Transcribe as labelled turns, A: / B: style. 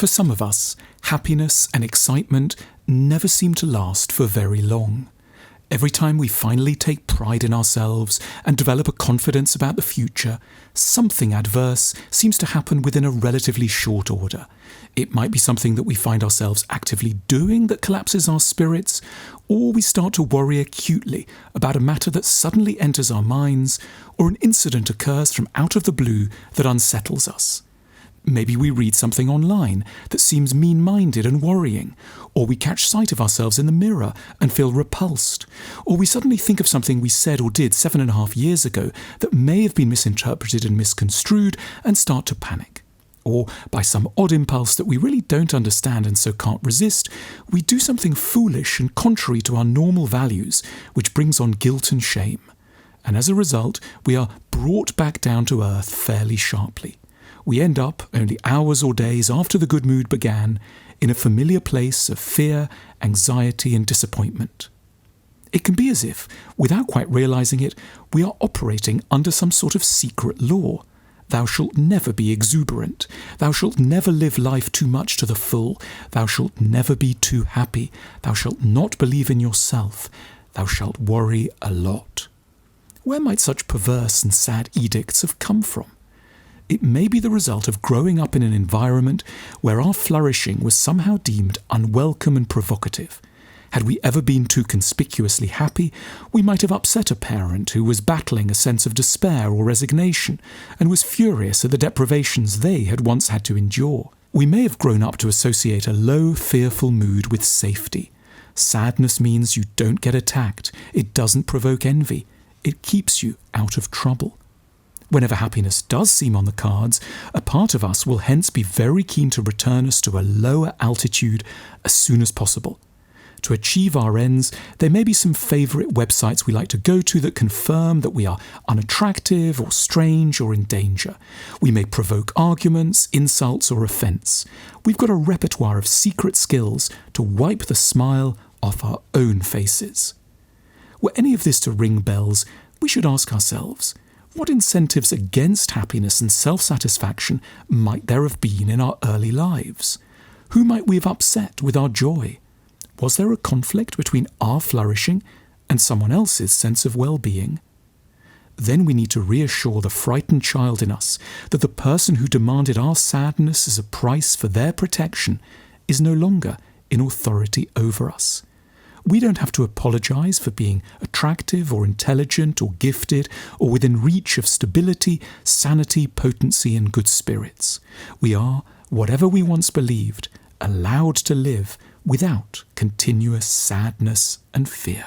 A: For some of us, happiness and excitement never seem to last for very long. Every time we finally take pride in ourselves and develop a confidence about the future, something adverse seems to happen within a relatively short order. It might be something that we find ourselves actively doing that collapses our spirits, or we start to worry acutely about a matter that suddenly enters our minds, or an incident occurs from out of the blue that unsettles us. Maybe we read something online that seems mean-minded and worrying, or we catch sight of ourselves in the mirror and feel repulsed, or we suddenly think of something we said or did 7.5 years ago that may have been misinterpreted and misconstrued and start to panic. Or, by some odd impulse that we really don't understand and so can't resist, we do something foolish and contrary to our normal values, which brings on guilt and shame. And as a result, we are brought back down to earth fairly sharply. We end up, only hours or days after the good mood began, in a familiar place of fear, anxiety and disappointment. It can be as if, without quite realizing it, we are operating under some sort of secret law. Thou shalt never be exuberant. Thou shalt never live life too much to the full. Thou shalt never be too happy. Thou shalt not believe in yourself. Thou shalt worry a lot. Where might such perverse and sad edicts have come from? It may be the result of growing up in an environment where our flourishing was somehow deemed unwelcome and provocative. Had we ever been too conspicuously happy, we might have upset a parent who was battling a sense of despair or resignation and was furious at the deprivations they had once had to endure. We may have grown up to associate a low, fearful mood with safety. Sadness means you don't get attacked. It doesn't provoke envy. It keeps you out of trouble. Whenever happiness does seem on the cards, a part of us will hence be very keen to return us to a lower altitude as soon as possible. To achieve our ends, there may be some favourite websites we like to go to that confirm that we are unattractive or strange or in danger. We may provoke arguments, insults or offence. We've got a repertoire of secret skills to wipe the smile off our own faces. Were any of this to ring bells, we should ask ourselves, what incentives against happiness and self-satisfaction might there have been in our early lives? Who might we have upset with our joy? Was there a conflict between our flourishing and someone else's sense of well-being? Then we need to reassure the frightened child in us that the person who demanded our sadness as a price for their protection is no longer in authority over us. We don't have to apologise for being attractive or intelligent or gifted or within reach of stability, sanity, potency and good spirits. We are, whatever we once believed, allowed to live without continuous sadness and fear.